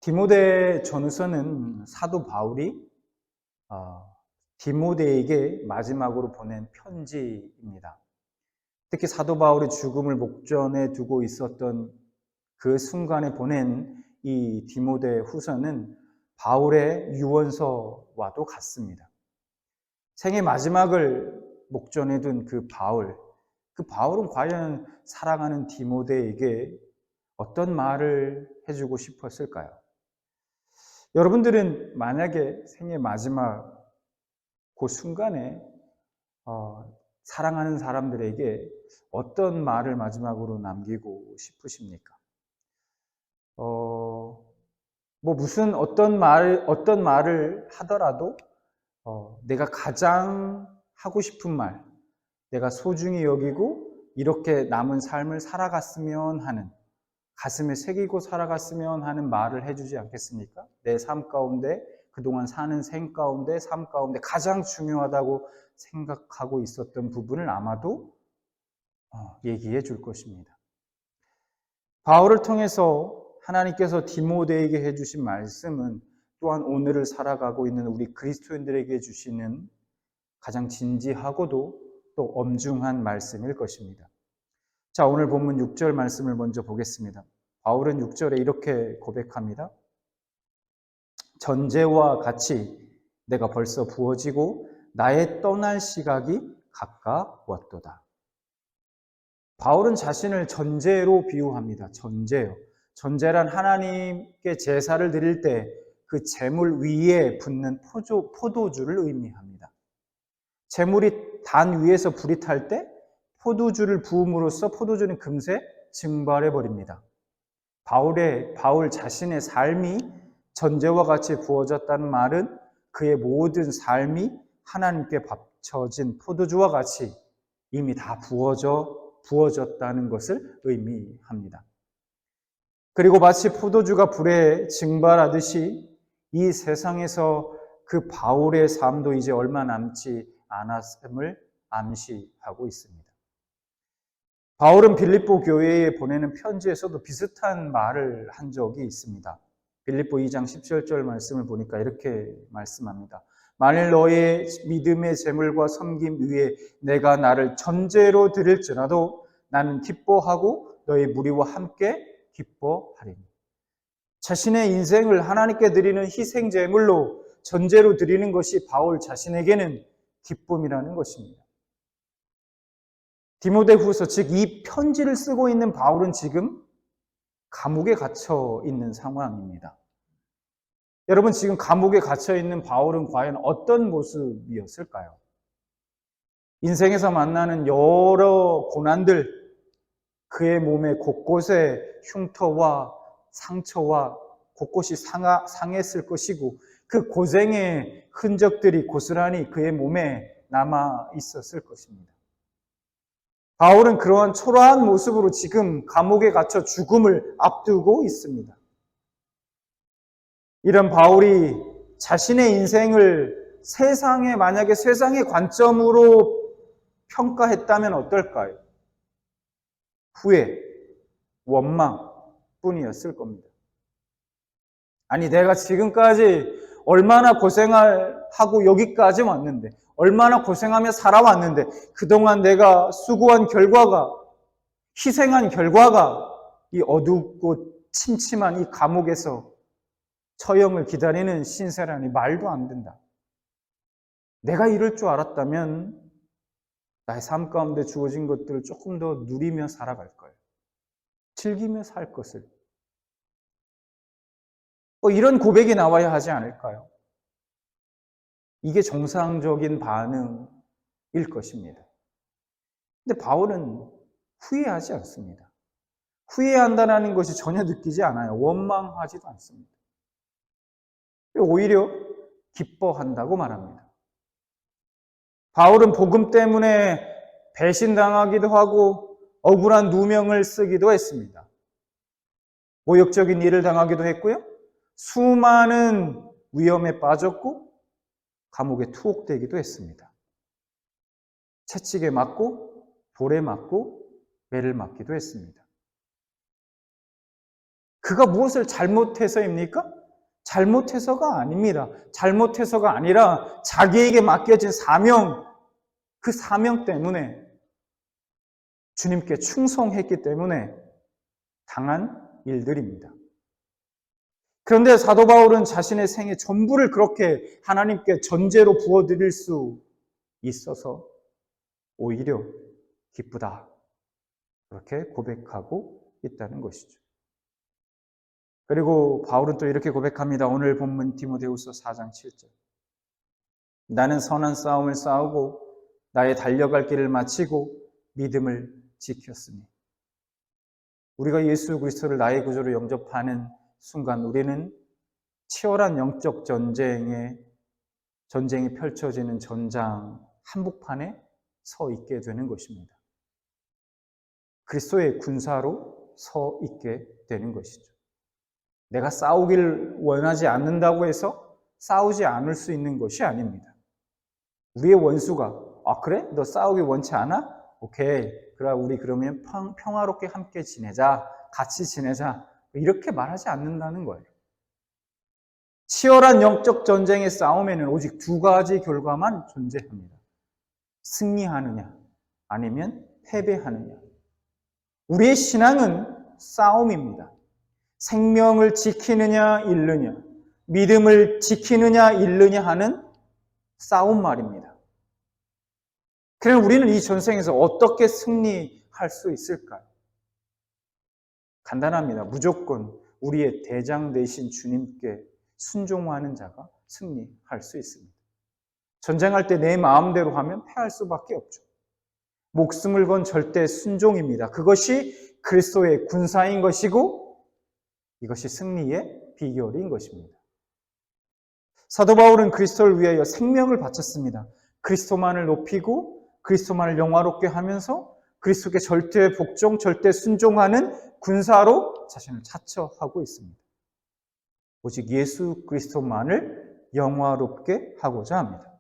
디모데 전후서는 사도 바울이 디모데에게 마지막으로 보낸 편지입니다. 특히 사도 바울의 죽음을 목전에 두고 있었던 그 순간에 보낸 이 디모데 후서는 바울의 유언서와도 같습니다. 생의 마지막을 목전에 둔 그 바울은 과연 사랑하는 디모데에게 어떤 말을 해주고 싶었을까요? 여러분들은 만약에 생의 마지막 그 순간에 사랑하는 사람들에게 어떤 말을 마지막으로 남기고 싶으십니까? 어떤 말을 하더라도 내가 가장 하고 싶은 말, 내가 소중히 여기고 이렇게 남은 삶을 살아갔으면 하는, 가슴에 새기고 살아갔으면 하는 말을 해주지 않겠습니까? 내 삶 가운데, 그동안 사는 삶 가운데 가장 중요하다고 생각하고 있었던 부분을 아마도 얘기해 줄 것입니다. 바울을 통해서 하나님께서 디모데에게 해주신 말씀은 또한 오늘을 살아가고 있는 우리 그리스도인들에게 주시는 가장 진지하고도 또 엄중한 말씀일 것입니다. 자, 오늘 본문 6절 말씀을 먼저 보겠습니다. 바울은 6절에 이렇게 고백합니다. 전제와 같이 내가 벌써 부어지고 나의 떠날 시각이 가까웠도다. 바울은 자신을 전제로 비유합니다. 전제요. 전제란 하나님께 제사를 드릴 때 그 제물 위에 붓는 포도주를 의미합니다. 제물이 단 위에서 불이 탈 때 포도주를 부음으로써 포도주는 금세 증발해 버립니다. 바울 자신의 삶이 전제와 같이 부어졌다는 말은 그의 모든 삶이 하나님께 바쳐진 포도주와 같이 이미 다 부어졌다는 것을 의미합니다. 그리고 마치 포도주가 불에 증발하듯이 이 세상에서 그 바울의 삶도 이제 얼마 남지 않았음을 암시하고 있습니다. 바울은 빌립보 교회에 보내는 편지에서도 비슷한 말을 한 적이 있습니다. 빌립보 2장 17절 말씀을 보니까 이렇게 말씀합니다. 만일 너의 믿음의 재물과 섬김 위에 내가 나를 전제로 드릴지라도 나는 기뻐하고 너의 무리와 함께 기뻐하리니. 자신의 인생을 하나님께 드리는 희생 제물로 전제로 드리는 것이 바울 자신에게는 기쁨이라는 것입니다. 디모데후서, 즉 이 편지를 쓰고 있는 바울은 지금 감옥에 갇혀 있는 상황입니다. 여러분, 지금 감옥에 갇혀 있는 바울은 과연 어떤 모습이었을까요? 인생에서 만나는 여러 고난들, 그의 몸에 곳곳에 흉터와 상처와 곳곳이 상했을 것이고 그 고생의 흔적들이 고스란히 그의 몸에 남아 있었을 것입니다. 바울은 그러한 초라한 모습으로 지금 감옥에 갇혀 죽음을 앞두고 있습니다. 이런 바울이 자신의 인생을 만약에 세상의 관점으로 평가했다면 어떨까요? 후회, 원망 뿐이었을 겁니다. 아니, 내가 지금까지 얼마나 하고 여기까지 왔는데, 얼마나 고생하며 살아왔는데, 그동안 내가 수고한 결과가, 희생한 결과가 이 어둡고 침침한 이 감옥에서 처형을 기다리는 신세라니 말도 안 된다. 내가 이럴 줄 알았다면 나의 삶 가운데 주어진 것들을 조금 더 누리며 살아갈 거예요. 즐기며 살 것을. 이런 고백이 나와야 하지 않을까요? 이게 정상적인 반응일 것입니다. 근데 바울은 후회하지 않습니다. 후회한다는 것이 전혀 느끼지 않아요. 원망하지도 않습니다. 오히려 기뻐한다고 말합니다. 바울은 복음 때문에 배신당하기도 하고 억울한 누명을 쓰기도 했습니다. 모욕적인 일을 당하기도 했고요. 수많은 위험에 빠졌고 감옥에 투옥되기도 했습니다. 채찍에 맞고 돌에 맞고 매를 맞기도 했습니다. 그가 무엇을 잘못해서입니까? 잘못해서가 아닙니다. 잘못해서가 아니라 자기에게 맡겨진 사명, 그 사명 때문에 주님께 충성했기 때문에 당한 일들입니다. 그런데 사도 바울은 자신의 생애 전부를 그렇게 하나님께 전제로 부어드릴 수 있어서 오히려 기쁘다. 그렇게 고백하고 있다는 것이죠. 그리고 바울은 또 이렇게 고백합니다. 오늘 본문 디모데후서 4장 7절. 나는 선한 싸움을 싸우고 나의 달려갈 길을 마치고 믿음을 지켰으니. 우리가 예수 그리스도를 나의 구주로 영접하는 순간 우리는 치열한 영적 전쟁이 펼쳐지는 전장 한복판에 서 있게 되는 것입니다. 그리스도의 군사로 서 있게 되는 것이죠. 내가 싸우길 원하지 않는다고 해서 싸우지 않을 수 있는 것이 아닙니다. 우리의 원수가 그래? 너 싸우기 원치 않아? 오케이. 그럼 우리 그러면 평화롭게 함께 지내자. 같이 지내자. 이렇게 말하지 않는다는 거예요. 치열한 영적 전쟁의 싸움에는 오직 두 가지 결과만 존재합니다. 승리하느냐 아니면 패배하느냐. 우리의 신앙은 싸움입니다. 생명을 지키느냐 잃느냐, 믿음을 지키느냐 잃느냐 하는 싸움 말입니다. 그럼 우리는 이 전생에서 어떻게 승리할 수 있을까요? 간단합니다. 무조건 우리의 대장 되신 주님께 순종하는 자가 승리할 수 있습니다. 전쟁할 때 내 마음대로 하면 패할 수밖에 없죠. 목숨을 건 절대 순종입니다. 그것이 그리스도의 군사인 것이고 이것이 승리의 비결인 것입니다. 사도 바울은 그리스도를 위하여 생명을 바쳤습니다. 그리스도만을 높이고 그리스도만을 영화롭게 하면서 그리스도께 절대 복종, 절대 순종하는 군사로 자신을 자처하고 있습니다. 오직 예수 그리스도만을 영화롭게 하고자 합니다.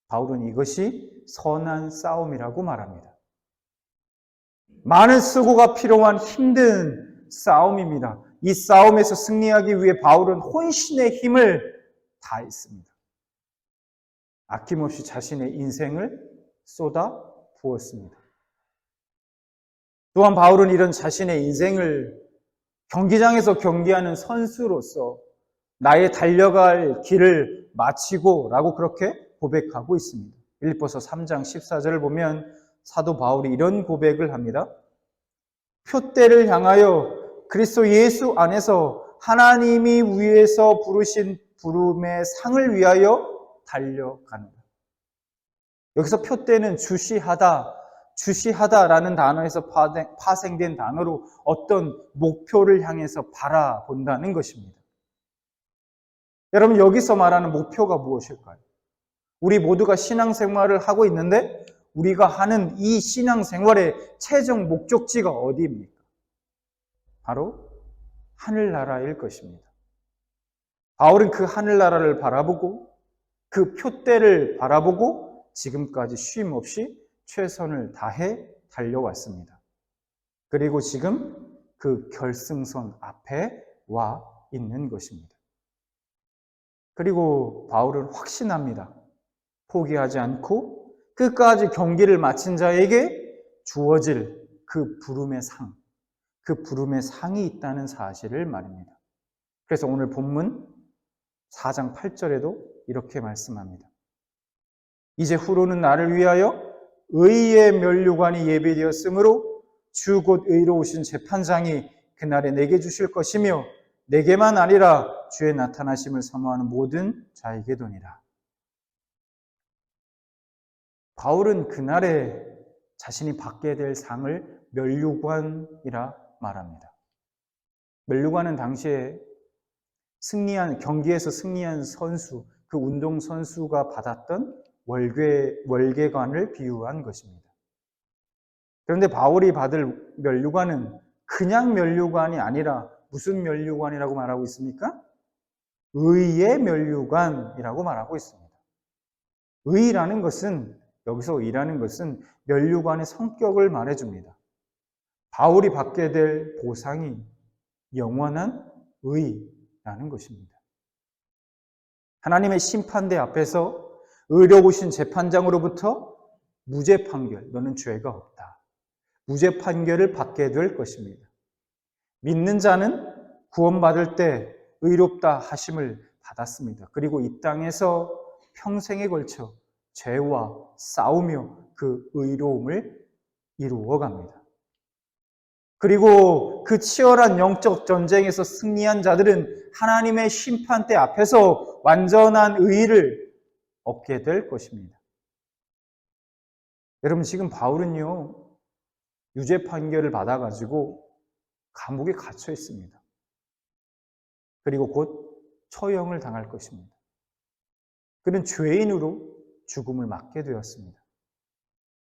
바울은 이것이 선한 싸움이라고 말합니다. 많은 수고가 필요한 힘든 싸움입니다. 이 싸움에서 승리하기 위해 바울은 혼신의 힘을 다했습니다. 아낌없이 자신의 인생을 쏟아 부었습니다. 또한 바울은 이런 자신의 인생을 경기장에서 경기하는 선수로서 나의 달려갈 길을 마치고 라고 그렇게 고백하고 있습니다. 빌립보서 3장 14절을 보면 사도 바울이 이런 고백을 합니다. 표대를 향하여 그리스도 예수 안에서 하나님이 위에서 부르신 부름의 상을 위하여 달려간다. 여기서 표대는 주시하다라는 단어에서 파생된 단어로 어떤 목표를 향해서 바라본다는 것입니다. 여러분, 여기서 말하는 목표가 무엇일까요? 우리 모두가 신앙생활을 하고 있는데 우리가 하는 이 신앙생활의 최종 목적지가 어디입니까? 바로 하늘나라일 것입니다. 바울은 그 하늘나라를 바라보고 그 표대를 바라보고 지금까지 쉼 없이 최선을 다해 달려왔습니다. 그리고 지금 그 결승선 앞에 와 있는 것입니다. 그리고 바울은 확신합니다. 포기하지 않고 끝까지 경기를 마친 자에게 주어질 그 부름의 상, 그 부름의 상이 있다는 사실을 말입니다. 그래서 오늘 본문 4장 8절에도 이렇게 말씀합니다. 이제 후로는 나를 위하여 의의 면류관이 예비되었으므로 주 곧 의로우신 재판장이 그날에 내게 주실 것이며 내게만 아니라 주의 나타나심을 사모하는 모든 자에게도니라. 바울은 그날에 자신이 받게 될 상을 면류관이라 말합니다. 면류관은 당시에 경기에서 승리한 선수, 그 운동 선수가 받았던 월계관을 비유한 것입니다. 그런데 바울이 받을 면류관은 그냥 면류관이 아니라 무슨 면류관이라고 말하고 있습니까? 의의 면류관이라고 말하고 있습니다. 의라는 것은, 여기서 의라는 것은 면류관의 성격을 말해줍니다. 바울이 받게 될 보상이 영원한 의라는 것입니다. 하나님의 심판대 앞에서 의로우신 재판장으로부터 무죄 판결, 너는 죄가 없다, 무죄 판결을 받게 될 것입니다. 믿는 자는 구원받을 때 의롭다 하심을 받았습니다. 그리고 이 땅에서 평생에 걸쳐 죄와 싸우며 그 의로움을 이루어갑니다. 그리고 그 치열한 영적 전쟁에서 승리한 자들은 하나님의 심판대 앞에서 완전한 의의를 얻게 될 것입니다. 여러분, 지금 바울은요, 유죄 판결을 받아가지고 감옥에 갇혀 있습니다. 그리고 곧 처형을 당할 것입니다. 그는 죄인으로 죽음을 맞게 되었습니다.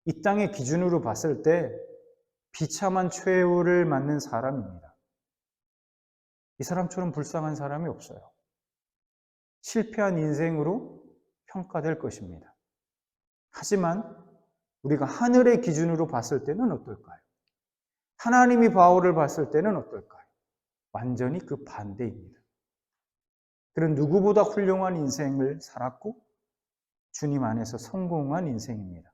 이 땅의 기준으로 봤을 때 비참한 최후를 맞는 사람입니다. 이 사람처럼 불쌍한 사람이 없어요. 실패한 인생으로 평가될 것입니다. 하지만 우리가 하늘의 기준으로 봤을 때는 어떨까요? 하나님이 바울을 봤을 때는 어떨까요? 완전히 그 반대입니다. 그는 누구보다 훌륭한 인생을 살았고 주님 안에서 성공한 인생입니다.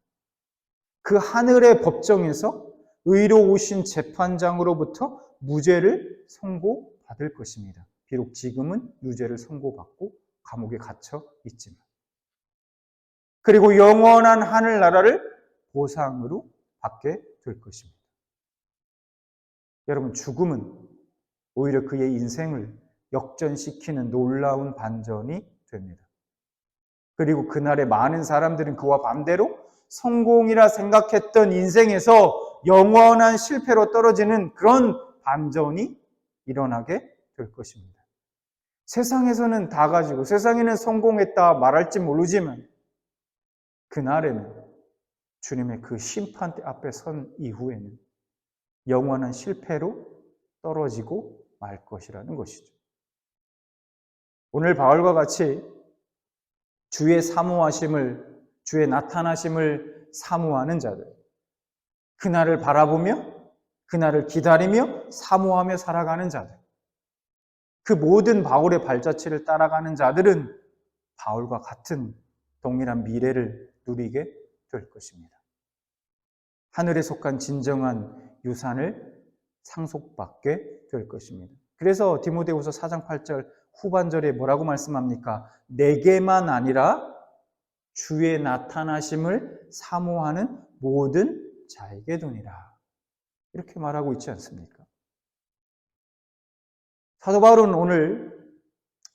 그 하늘의 법정에서 의로우신 재판장으로부터 무죄를 선고받을 것입니다. 비록 지금은 유죄를 선고받고 감옥에 갇혀 있지만. 그리고 영원한 하늘나라를 보상으로 받게 될 것입니다. 여러분, 죽음은 오히려 그의 인생을 역전시키는 놀라운 반전이 됩니다. 그리고 그날의 많은 사람들은 그와 반대로 성공이라 생각했던 인생에서 영원한 실패로 떨어지는 그런 반전이 일어나게 될 것입니다. 세상에서는 다 가지고 세상에는 성공했다 말할지 모르지만 그날에는 주님의 그 심판대 앞에 선 이후에는 영원한 실패로 떨어지고 말 것이라는 것이죠. 오늘 바울과 같이 주의 사모하심을, 주의 나타나심을 사모하는 자들, 그날을 바라보며 그날을 기다리며 사모하며 살아가는 자들, 그 모든 바울의 발자취를 따라가는 자들은 바울과 같은 동일한 미래를 누리게 될 것입니다. 하늘에 속한 진정한 유산을 상속받게 될 것입니다. 그래서 디모데후서 4장 8절 후반절에 뭐라고 말씀합니까? 내게만 아니라 주의 나타나심을 사모하는 모든 자에게 도니라. 이렇게 말하고 있지 않습니까? 사도 바울은 오늘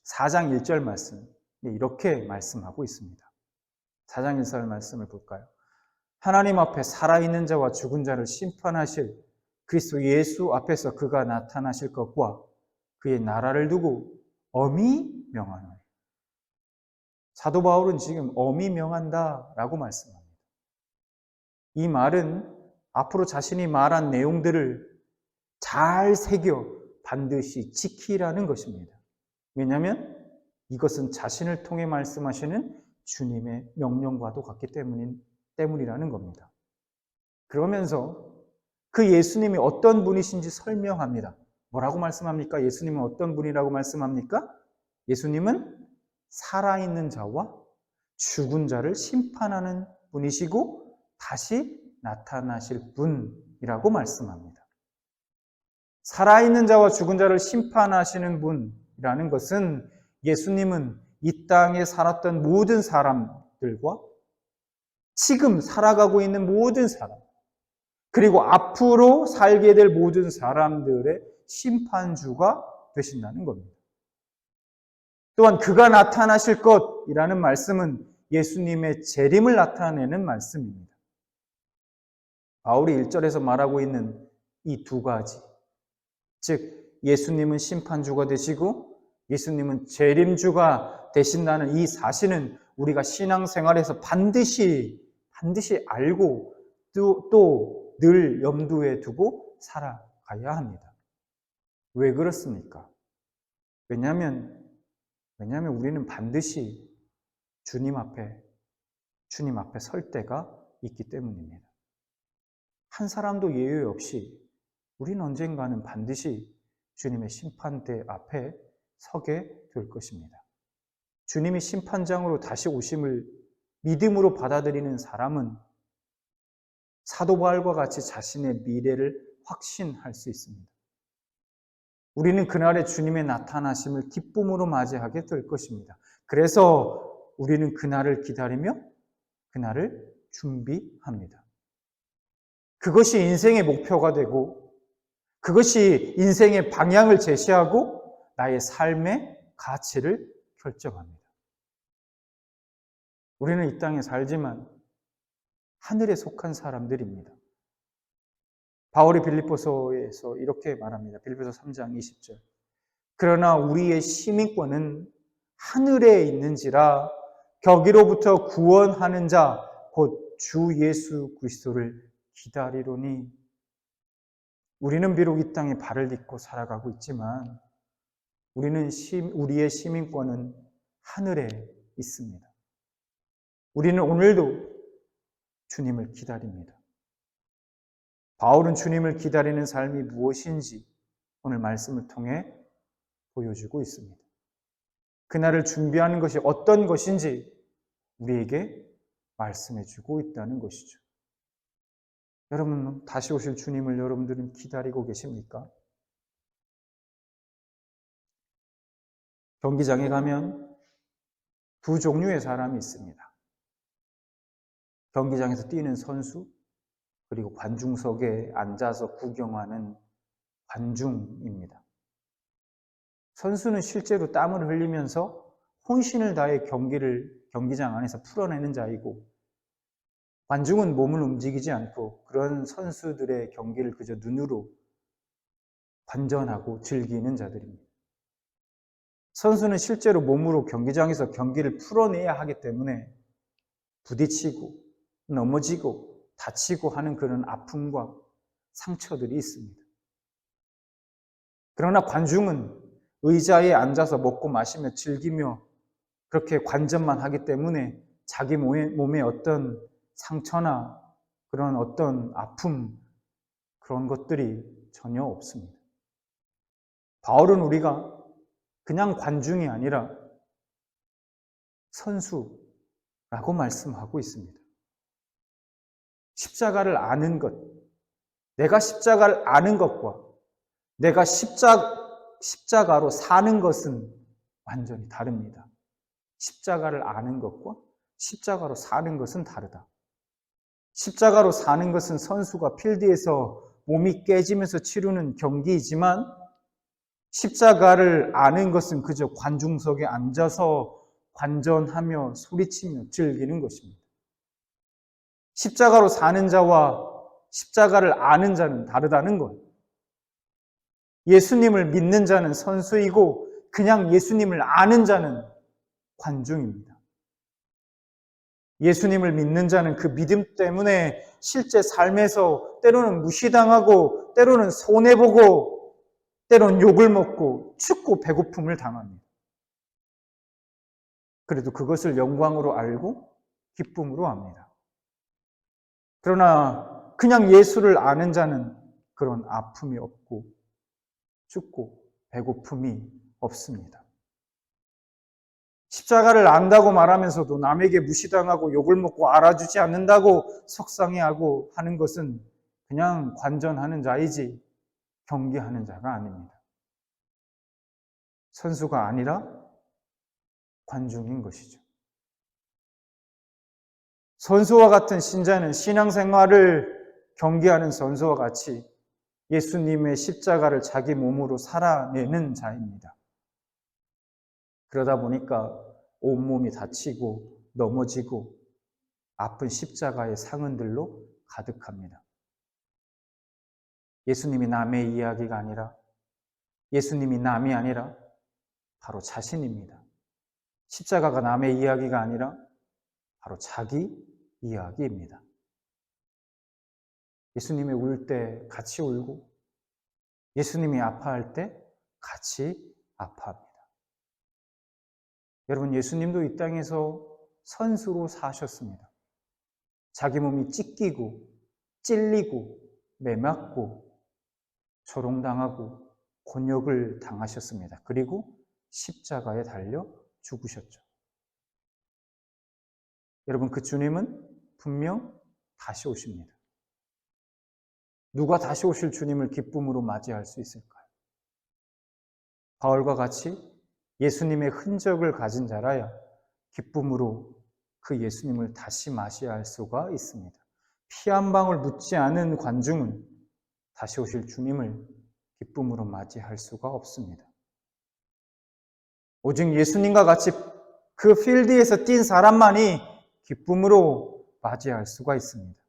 4장 1절 말씀 이렇게 말씀하고 있습니다. 4장 1절 말씀을 볼까요? 하나님 앞에 살아있는 자와 죽은 자를 심판하실 그리스도 예수 앞에서 그가 나타나실 것과 그의 나라를 두고 엄히 명하노니. 사도 바울은 지금 엄히 명한다라고 말씀합니다. 이 말은 앞으로 자신이 말한 내용들을 잘 새겨 반드시 지키라는 것입니다. 왜냐하면 이것은 자신을 통해 말씀하시는 주님의 명령과도 같기 때문이라는 겁니다. 그러면서 그 예수님이 어떤 분이신지 설명합니다. 뭐라고 말씀합니까? 예수님은 어떤 분이라고 말씀합니까? 예수님은 살아있는 자와 죽은 자를 심판하는 분이시고 다시 나타나실 분이라고 말씀합니다. 살아있는 자와 죽은 자를 심판하시는 분이라는 것은 예수님은 이 땅에 살았던 모든 사람들과 지금 살아가고 있는 모든 사람, 그리고 앞으로 살게 될 모든 사람들의 심판주가 되신다는 겁니다. 또한 그가 나타나실 것이라는 말씀은 예수님의 재림을 나타내는 말씀입니다. 바울이 1절에서 말하고 있는 이 두 가지, 즉 예수님은 심판주가 되시고 예수님은 재림주가 되신다는 이 사실은 우리가 신앙생활에서 반드시 알고 또 늘 염두에 두고 살아가야 합니다. 왜 그렇습니까? 왜냐하면 우리는 반드시 주님 앞에 설 때가 있기 때문입니다. 한 사람도 예외 없이 우리는 언젠가는 반드시 주님의 심판대 앞에 서게 될 것입니다. 주님이 심판장으로 다시 오심을 믿음으로 받아들이는 사람은 사도 바울과 같이 자신의 미래를 확신할 수 있습니다. 우리는 그날의 주님의 나타나심을 기쁨으로 맞이하게 될 것입니다. 그래서 우리는 그날을 기다리며 그날을 준비합니다. 그것이 인생의 목표가 되고 그것이 인생의 방향을 제시하고 나의 삶의 가치를 결정합니다. 우리는 이 땅에 살지만 하늘에 속한 사람들입니다. 바울이 빌립보서에서 이렇게 말합니다. 빌립보서 3장 20절. 그러나 우리의 시민권은 하늘에 있는지라 거기로부터 구원하는 자 곧 주 예수 그리스도를 기다리로니. 우리는 비록 이 땅에 발을 딛고 살아가고 있지만 우리의 시민권은 하늘에 있습니다. 우리는 오늘도 주님을 기다립니다. 바울은 주님을 기다리는 삶이 무엇인지 오늘 말씀을 통해 보여주고 있습니다. 그날을 준비하는 것이 어떤 것인지 우리에게 말씀해주고 있다는 것이죠. 여러분, 다시 오실 주님을 여러분들은 기다리고 계십니까? 경기장에 가면 두 종류의 사람이 있습니다. 경기장에서 뛰는 선수, 그리고 관중석에 앉아서 구경하는 관중입니다. 선수는 실제로 땀을 흘리면서 혼신을 다해 경기장 안에서 풀어내는 자이고, 관중은 몸을 움직이지 않고 그런 선수들의 경기를 그저 눈으로 관전하고 즐기는 자들입니다. 선수는 실제로 몸으로 경기장에서 경기를 풀어내야 하기 때문에 부딪히고 넘어지고 다치고 하는 그런 아픔과 상처들이 있습니다. 그러나 관중은 의자에 앉아서 먹고 마시며 즐기며 그렇게 관전만 하기 때문에 자기 몸에 어떤 상처나 그런 어떤 아픔, 그런 것들이 전혀 없습니다. 바울은 우리가 그냥 관중이 아니라 선수라고 말씀하고 있습니다. 십자가를 아는 것, 내가 십자가를 아는 것과 내가 십자가로 사는 것은 완전히 다릅니다. 십자가를 아는 것과 십자가로 사는 것은 다르다. 십자가로 사는 것은 선수가 필드에서 몸이 깨지면서 치르는 경기이지만 십자가를 아는 것은 그저 관중석에 앉아서 관전하며 소리치며 즐기는 것입니다. 십자가로 사는 자와 십자가를 아는 자는 다르다는 것. 예수님을 믿는 자는 선수이고 그냥 예수님을 아는 자는 관중입니다. 예수님을 믿는 자는 그 믿음 때문에 실제 삶에서 때로는 무시당하고 때로는 손해보고 때로는 욕을 먹고 춥고 배고픔을 당합니다. 그래도 그것을 영광으로 알고 기쁨으로 합니다. 그러나 그냥 예수를 아는 자는 그런 아픔이 없고 춥고 배고픔이 없습니다. 십자가를 안다고 말하면서도 남에게 무시당하고 욕을 먹고 알아주지 않는다고 속상해하고 하는 것은 그냥 관전하는 자이지 경기하는 자가 아닙니다. 선수가 아니라 관중인 것이죠. 선수와 같은 신자는 신앙생활을 경기하는 선수와 같이 예수님의 십자가를 자기 몸으로 살아내는 자입니다. 그러다 보니까 온몸이 다치고 넘어지고 아픈 십자가의 상흔들로 가득합니다. 예수님이 남의 이야기가 아니라 예수님이 남이 아니라 바로 자신입니다. 십자가가 남의 이야기가 아니라 바로 자기 이야기입니다. 예수님이 울 때 같이 울고 예수님이 아파할 때 같이 아파합니다. 여러분, 예수님도 이 땅에서 선수로 사셨습니다. 자기 몸이 찢기고 찔리고 매맞고 조롱당하고 곤욕을 당하셨습니다. 그리고 십자가에 달려 죽으셨죠. 여러분, 그 주님은 분명 다시 오십니다. 누가 다시 오실 주님을 기쁨으로 맞이할 수 있을까요? 바울과 같이 예수님의 흔적을 가진 자라야 기쁨으로 그 예수님을 다시 맞이할 수가 있습니다. 피 한 방울 묻지 않은 관중은 다시 오실 주님을 기쁨으로 맞이할 수가 없습니다. 오직 예수님과 같이 그 필드에서 뛴 사람만이 기쁨으로 맞이할 수가 있습니다.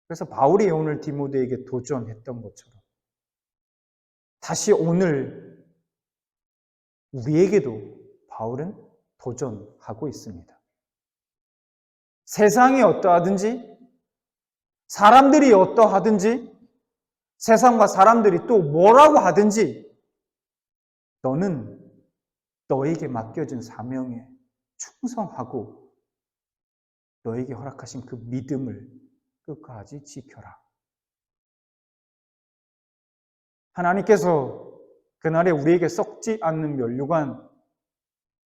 그래서 바울이 오늘 디모데에게 도전했던 것처럼 다시 오늘 우리에게도 바울은 도전하고 있습니다. 세상이 어떠하든지, 사람들이 어떠하든지, 세상과 사람들이 또 뭐라고 하든지 너는 너에게 맡겨진 사명에 충성하고 너에게 허락하신 그 믿음을 끝까지 지켜라. 하나님께서 그날에 우리에게 썩지 않는 면류관,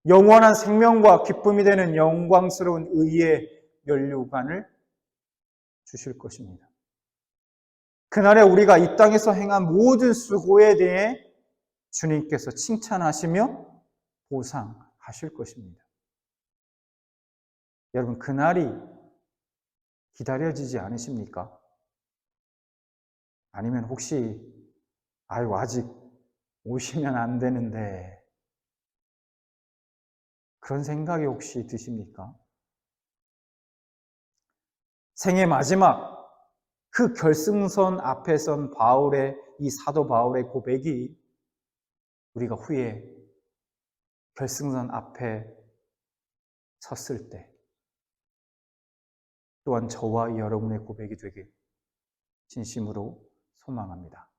영원한 생명과 기쁨이 되는 영광스러운 의의 면류관을 주실 것입니다. 그날에 우리가 이 땅에서 행한 모든 수고에 대해 주님께서 칭찬하시며 보상하실 것입니다. 여러분, 그날이 기다려지지 않으십니까? 아니면 혹시 아직 오시면 안 되는데 그런 생각이 혹시 드십니까? 생애 마지막 그 결승선 앞에 선 이 사도 바울의 고백이 우리가 후에 결승선 앞에 섰을 때 또한 저와 여러분의 고백이 되길 진심으로 소망합니다.